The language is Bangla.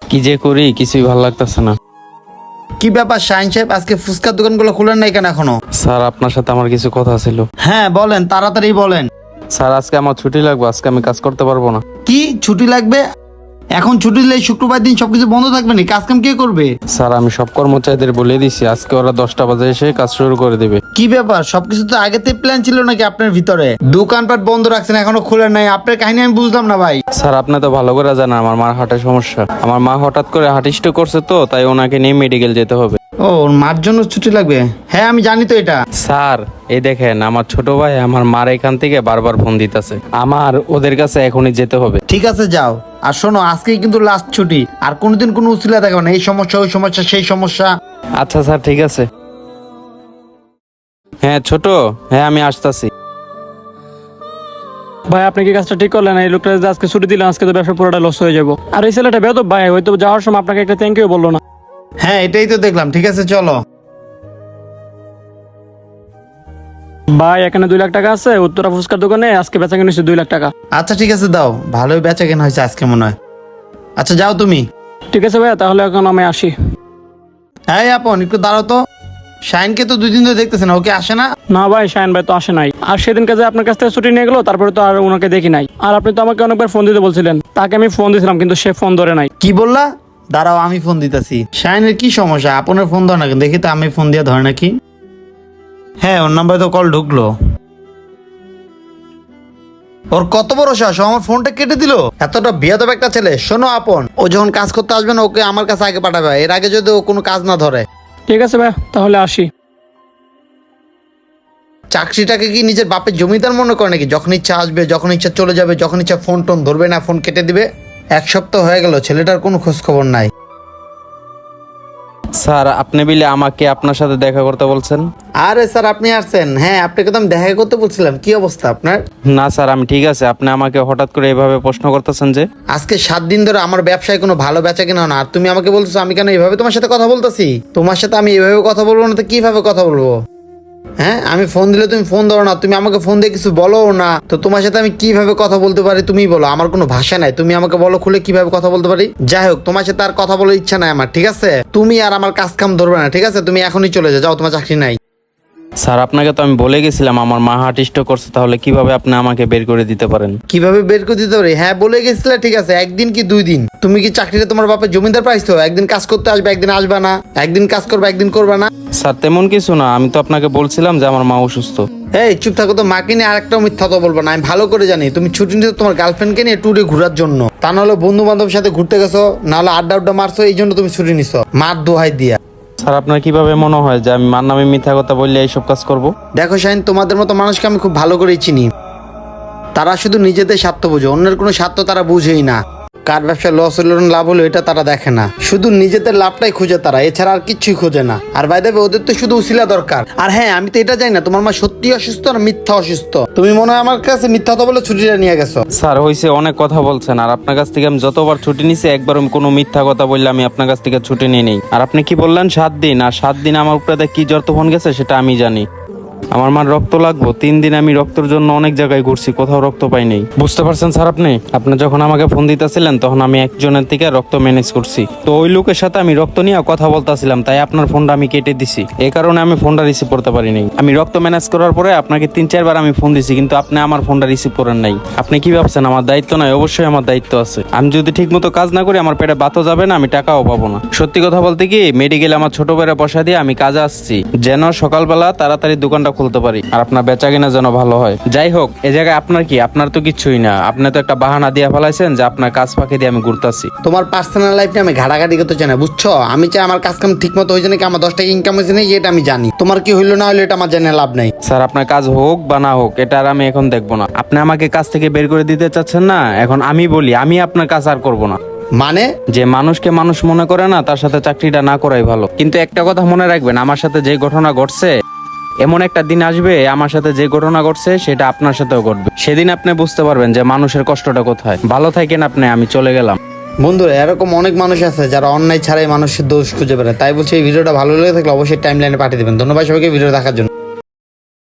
কি যে করি কিছুই ভালো লাগতেছে না। কি ব্যাপার শাহিন সাহেব, আজকে ফুচকার দোকানগুলো খুলেন নাই কেন এখনো? স্যার আপনার সাথে আমার কিছু কথা ছিল। হ্যাঁ বলেন, তাড়াতাড়ি বলেন। স্যার আজকে আমার ছুটি লাগবে, আজকে আমি কাজ করতে পারবো না। কি ছুটি লাগবে? এখন ছুটি দিলে শুক্রবার দিন সবকিছু বন্ধ থাকবে না, কাজ কাম কে করবে? স্যার আমি সব কর্মচারীদের বলে দিছি আজকে ওরা 10টা বাজে এসে কাজ শুরু করে দিবে। কি ব্যাপার, সবকিছু তো আগেতে প্ল্যান ছিল নাকি আপনার ভিতরে? দোকানপাট বন্ধ রাখছেন, এখনো খুলেন নাই, আপনার কাহিনী আমি বুঝলাম না ভাই। স্যার আপনি তো ভালো করে জানেন আমার মার হার্টের সমস্যা। আমার মা হঠাৎ করে হার্ট স্ট্রোক করছে, তো তাই ওনাকে নিয়ে মেডিকেল যেতে হবে। ও, ওর মার জন্য ছুটি লাগবে? হ্যাঁ আমি জানি তো এটা। স্যার এই দেখেন আমার ছোট ভাই আমার মার এখান থেকে বারবার ফোন দিতেছে, আমার ওদের কাছে এখনই যেতে হবে। ঠিক আছে যাও, আর শোনো আজকেই কিন্তু লাস্ট ছুটি, আর কোনোদিন কোনো উচিলা দেখাবে না, এই সমস্যা ওই সমস্যা সেই সমস্যা। আচ্ছা স্যার ঠিক আছে। হ্যাঁ ছোট, হ্যাঁ আমি আসতেছি। ভাই আপনি কি কাজটা ঠিক করলেন? এই লোকটা যে আজকে ছুটি দিলেন, আজকে তো ব্যবসা পুরোটা লস হয়ে যাবো। আর এই ছেলেটা বেয়াদব ভাই, হয়তো যাওয়ার সময় আপনাকে একটা থ্যাংক ইউ বললো না। হ্যাঁ এটাই তো দেখলাম, ঠিক আছে চলো। ভাই এখানে 2 লাখ টাকা আছে, উত্তরা ফুচকার দোকানে আজকে বেচা কিনেছে 2 লাখ টাকা। আচ্ছা ঠিক আছে দাও, ভালোই বেচা কেনা হয়েছে আজকে মনে হয়। আচ্ছা যাও তুমি। ঠিক আছে ভাইয়া, তাহলে এখন আমি আসি। হ্যাঁ আপন একটু দাঁড়াও তো, শাইনকে তো 2 দিন ধরে দেখতেছে না, ওকে আসে না? না ভাই, শাহিন ভাই তো আসে নাই। আর সেদিনকে যে আপনার কাছ থেকে ছুটি নিয়ে গেলো, তারপরে তো আর ওনাকে দেখি নাই। আর আপনি তো আমাকে অনেকবার ফোন দিতে বলছিলেন, তাকে আমি ফোন দিয়েছিলাম কিন্তু সে ফোন ধরে নাই। কি বললা? দাঁড়াও আমি ফোন দিতেছি। শাইনের কি সমস্যা? আপনার ফোন ধর না কেন? দেখি তো আমি ফোন দিয়ে ধরে নাকি। হ্যাঁ ওর নাম্বারে তো কল ঢুকলো। ওর কত বড় সাহস, ও আমার ফোনটা কেটে দিল! এতটা বেয়াদব একটা ছেলে। শোনো আপন, ও যখন কাজ করতে আসবে না, ওকে আমার কাছে আগে পাঠাবে, এর আগে যদি ও কোনো কাজ না ধরে। ঠিক আছে ভাইয়া, তাহলে আসি। চাকরিটাকে কি নিজের বাপের জমিদার মনে করে নাকি? যখন ইচ্ছা আসবে, যখন ইচ্ছা চলে যাবে, যখন ইচ্ছা ফোন টোন ধরবে না, ফোন কেটে দিবে। 1 সপ্তাহ হয়ে গেল, ছেলেটার কোনো খোঁজ খবর নাই। স্যার আপনি বিলে আমাকে আপনার সাথে দেখা করতে বলছেন? আরে স্যার আপনি আসছেন? হ্যাঁ আপনাকে তো আমি দেখা করতে বলছিলাম। কি অবস্থা আপনার? না স্যার আমি ঠিক আছে, আপনি আমাকে হঠাৎ করে এভাবে প্রশ্ন করতেছেন যে? আজকে 7 দিন ধরে আমার ব্যবসায় কোনো ভালো বেচা কিনা না, আর তুমি আমাকে বলছো আমি কেন এইভাবে তোমার সাথে কথা বলতেছি? তোমার সাথে আমি এইভাবে কথা বলবো না তো কিভাবে কথা বলবো? হ্যাঁ আমি ফোন দিলে তুমি ফোন ধরো না, তুমি আমাকে ফোন দিয়ে কিছু বলো না, তো তোমার সাথে আমি কিভাবে কথা বলতে পারি তুমি বলো? আমার কোনো ভাষা নাই, তুমি আমাকে বলো খুলে কিভাবে কথা বলতে পারি। যাই হোক, তোমার সাথে আর কথা বলার ইচ্ছা নাই আমার, ঠিক আছে? তুমি আর আমার কাজ কাম ধরবে না, ঠিক আছে? তুমি এখনই চলে যাও, তোমার চাকরি নাই। স্যার আপনাকে তো আমি বলে গেছিলাম আমার মা হার্ট স্ট্রোক করছে, তাহলে কিভাবে আপনি আমাকে বের করে দিতে পারেন? কিভাবে বের করে দিতে পারি? হ্যাঁ বলে গেছিলে, ঠিক আছে, 1 দিন কি 2 দিন? তুমি কি চাকরিটা তোমার বাপের জমিদার পাইছো? একদিন কাজ করতে আসবে, একদিন আসবে না, একদিন কাজ করবে, একদিন করবে না। স্যার তেমন কিছু না, আমি তো আপনাকে বলছিলাম যে আমার মা অসুস্থ। এই চুপ থাকো তো, মাকে নিয়ে আরেকটা মিথ্যা তো বলবো না। আমি ভালো করে জানি তুমি ছুটি নিতে তোমার গার্লফ্রেন্ডকে নিয়ে ট্যুরে ঘোরার জন্য, তা নাহলে বন্ধু বান্ধবের সাথে ঘুরতে গেছো, নাহলে আড্ডা মারছো, এই জন্য তুমি ছুটি নিছো মার দোহাই দিয়া। স্যার আপনার কিভাবে মনে হয় যে আমি মার নামে মিথ্যা কথা বললে এইসব কাজ করব? দেখো শাহিন, তোমাদের মতো মানুষকে আমি খুব ভালো করেই চিনি। তারা শুধু নিজেদের স্বার্থ বোঝে, অন্যের কোনো স্বার্থ তারা বুঝেই না। কার ব্যবসায় লস হলো না লাভ হলো এটা তারা দেখে না, শুধু নিজেদের লাভটাই খুঁজে তারা, এছাড়া আর কিচ্ছুই খোঁজে না। আর বাই দ্য ওয়ে, ওদের তো শুধু উসিলা দরকার। আর হ্যাঁ আমি তো এটা জানি না তোমার মা সত্যি অসুস্থ না মিথ্যা অসুস্থ। তুমি মনে হয় আমার কাছে মিথ্যা কথা বলে ছুটিটা নিয়ে গেছো। স্যার হয়েছে অনেক কথা বলছেন, আর আপনার কাছ থেকে আমি যতবার ছুটি নিছি একবার কোনো মিথ্যা কথা বললে আমি আপনার কাছ থেকে ছুটি নিয়ে নেই। আর আপনি কি বললেন 7 দিন, আর 7 দিন আমার উপরে কি জ্বর তুফান গেছে সেটা আমি জানি। আমার মার রক্ত লাগবো, 3 দিন আমি রক্তের জন্য অনেক জায়গায় ঘুরছি, কোথাও রক্ত পাই নাই। বুঝতে পারছেন স্যার? আপনি যখন আমাকে ফোন দিতেছিলেন তখন আমি একজনের থেকে রক্ত ম্যানেজ করছি, তো ওই লোকের সাথে আমি রক্ত নিয়ে কথা বলতেছিলাম, তাই আপনার ফোনটা আমি কেটে দিছি। এই কারণে আমি ফোনটা রিসিভ করতে পারি নাই। আমি রক্ত ম্যানেজ করার পরে আপনাকে 3-4 বার আমি ফোন দিছি, কিন্তু আপনি আমার ফোনটা রিসিভ করেন নাই। আপনি কি ভাবছেন আমার দায়িত্ব নাই? অবশ্যই আমার দায়িত্ব আছে। আমি যদি ঠিক মতো কাজ না করি আমার পেটে ভাতও যাবে না, আমি টাকাও পাবো না। সত্যি কথা বলতে কি, মেডিকেল আমার ছোট ভাইয়ের বসা দিয়ে আমি কাজে আসছি, যেন সকালবেলা তাড়াতাড়ি দোকানটা খুলতে পারি আর আপনার বেচা কিনা যেন ভালো হয়। যাই হোক, এ জায়গায় আপনার কি? আপনার তো কিছুই না, আপনি তো একটা বাহানা দিয়ে ফেলাইছেন যে আপনার কাজ ফাঁকি দিয়ে আমি ঘুরতাছি। তোমার পার্সোনাল লাইফ নিয়ে আমি ঘাটাঘাটি করতে চাই না, বুঝছো? আমি চাই আমার কাজ কাম ঠিক মতো হয়েছে নাকি, আমার 10 টাকা ইনকাম হয়েছে নাকি, এটা আমি জানি। তোমার কি হইলো না হইলো এটা আমার জানে লাভ নাই। স্যার আপনার কাজ হোক বা না হোক এটা আর আমি এখন দেখবো না। আপনি আমাকে কাজ থেকে বের করে দিতে চাচ্ছেন না, এখন আমি বলি আমি আপনার কাজ আর করবো না। মানে? যে মানুষকে মানুষ মনে করে না তার সাথে চাকরিটা না করাই ভালো। কিন্তু একটা কথা মনে রাখবেন, আমার সাথে যে ঘটনা ঘটছে, এমন একটা দিন আসবে আমার সাথে যে ঘটনা ঘটছে সেটা আপনার সাথেও ঘটবে। সেদিন আপনি বুঝতে পারবেন যে মানুষের কষ্টটা কোথায়। ভালো থাকেন আপনি, আমি চলে গেলাম। বন্ধুরা, এরকম অনেক মানুষ আছে যারা অন্যায় ছাড়াই মানুষের দোষ খুঁজে বেড়ায়। তাই বলছি এই ভিডিওটা ভালো লেগে থাকলে অবশ্যই টাইম লাইনে পাঠিয়ে দেবেন। ধন্যবাদ সবাইকে ভিডিও দেখার জন্য।